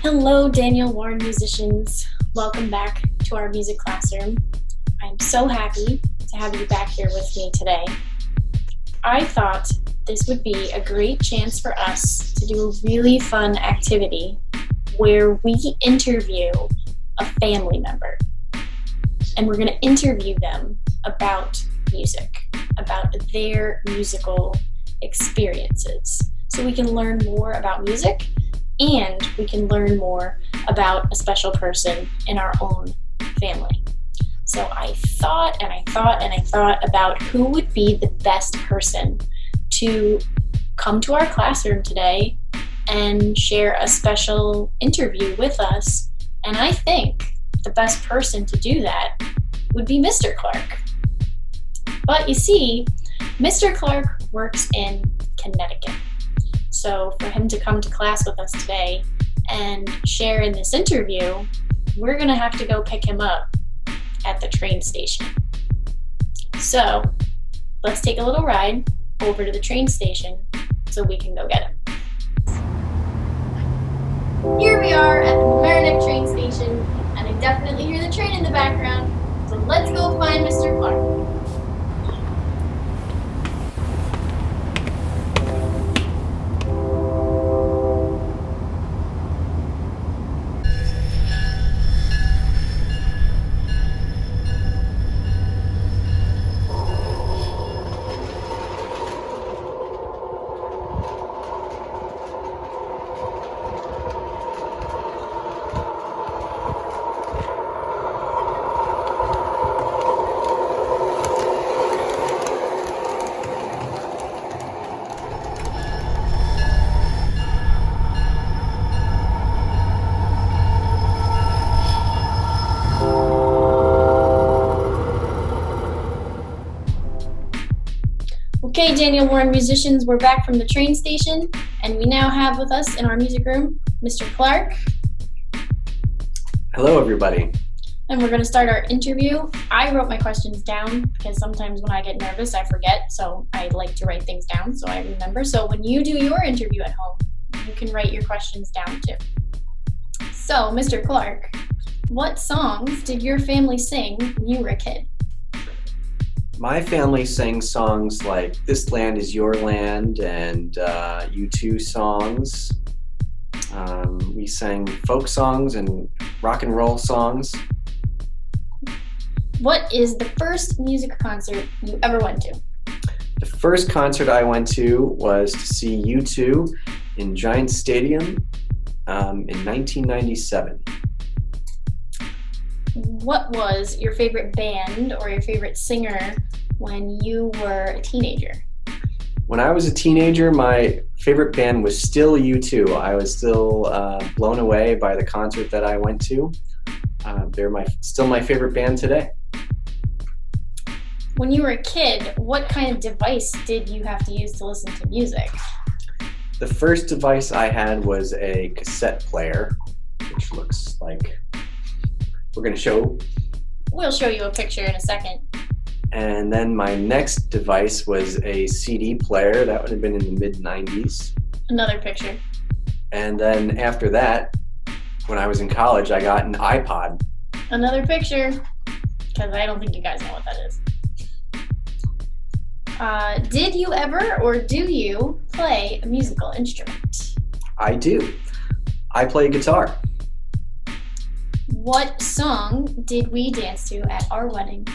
Hello, Daniel Warren musicians. Welcome back to our music classroom. I'm so happy to have you back here with me today. I thought this would be a great chance for us to do a really fun activity where we interview a family member. And we're going to interview them about music, about their musical experiences. So we can learn more about music and we can learn more about a special person in our own family. So I thought about who would be the best person to come to our classroom today and share a special interview with us. And I think the best person to do that would be Mr. Clarke. But you see, Mr. Clarke works in Connecticut. So for him to come to class with us today and share in this interview, we're going to have to go pick him up at the train station. So let's take a little ride over to the train station so we can go get him. Here we are at the Merrimack train station, and I definitely hear the train in the background, so let's go find Mr. Clarke. Okay, Daniel Warren musicians, we're back from the train station, and we now have with us in our music room, Mr. Clarke. Hello, everybody. And we're going to start our interview. I wrote my questions down because sometimes when I get nervous, I forget, so I like to write things down so I remember. So when you do your interview at home, you can write your questions down too. So, Mr. Clarke, what songs did your family sing when you were a kid? My family sang songs like This Land Is Your Land and U2 songs. We sang folk songs and rock and roll songs. What is the first music concert you ever went to? The first concert I went to was to see U2 in Giant Stadium in 1997. What was your favorite band or your favorite singer when you were a teenager? When I was a teenager, my favorite band was still U2. I was still blown away by the concert that I went to. They're still my favorite band today. When you were a kid, what kind of device did you have to use to listen to music? The first device I had was a cassette player, which looks like we'll show you a picture in a second. And then my next device was a CD player. That would have been in the mid-90s. Another picture. And then after that, when I was in college, I got an iPod. Another picture, because I don't think you guys know what that is. Did you ever or do you play a musical instrument? I do. I play guitar. What song did we dance to at our wedding?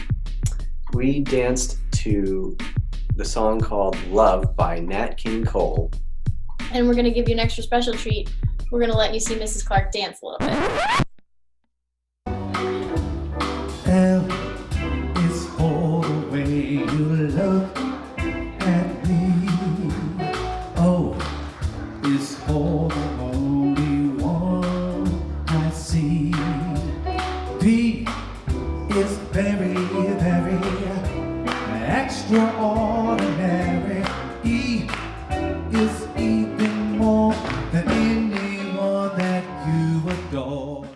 We danced to the song called Love by Nat King Cole. And we're going to give you an extra special treat. We're going to let you see Mrs. Clarke dance a little bit. L is for the way you look at me. O is for the only one I see. P is very, very extraordinary. E is even more than anyone that you adore.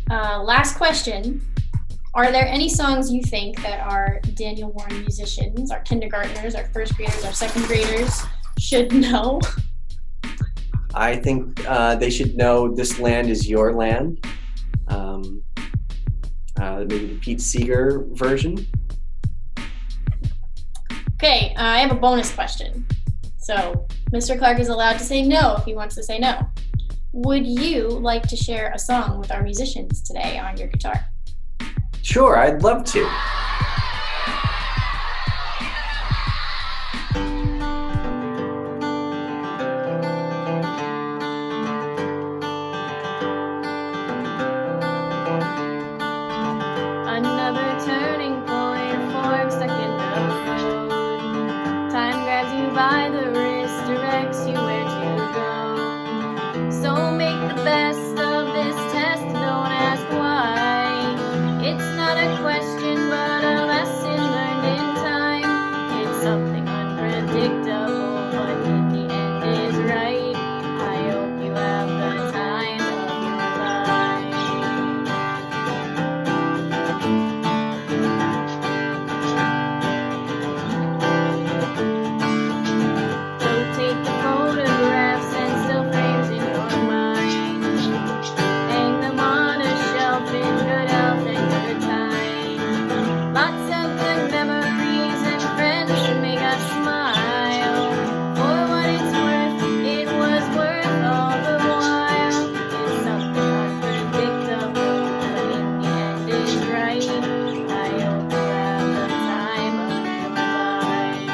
Last question. Are there any songs you think that our Daniel Warren musicians, our kindergartners, our first graders, our second graders should know? I think they should know "This Land Is Your Land." Maybe the Pete Seeger version. Okay, I have a bonus question. So, Mr. Clarke is allowed to say no if he wants to say no. Would you like to share a song with our musicians today on your guitar? Sure, I'd love to. Another turning point, a fork stuck in the road. Time grabs you by the wrist, directs you where to go. So make the best of this test, don't ask why. It's not a question, but a lesson learned in time. It's something unpredictable, but in the end is right. I hope you have the time of your life. Rotate the photographs and still frames in your mind. Hang them on a shelf in good health and good time. Lots of good memories and friends to make us smile. For what it's worth, it was worth all the while. It's something unpredictable, but in the end is right. I hope you have the time of your life.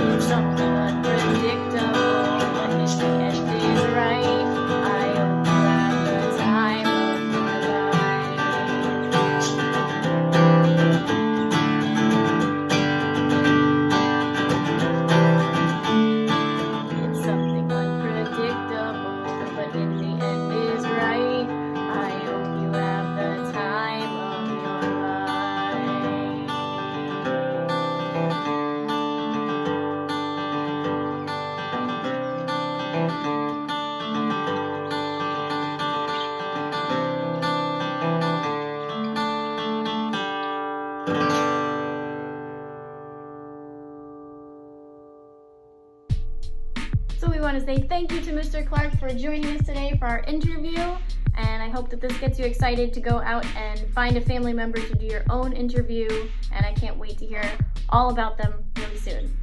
It's something unpredictable, but in the end is right. I hope you have the time of your life. It's something unpredictable, but in the end is right. I hope you have the time of your life. So we want to say thank you to Mr. Clarke for joining us today for our interview, and I hope that this gets you excited to go out and find a family member to do your own interview, and I can't wait to hear all about them really soon.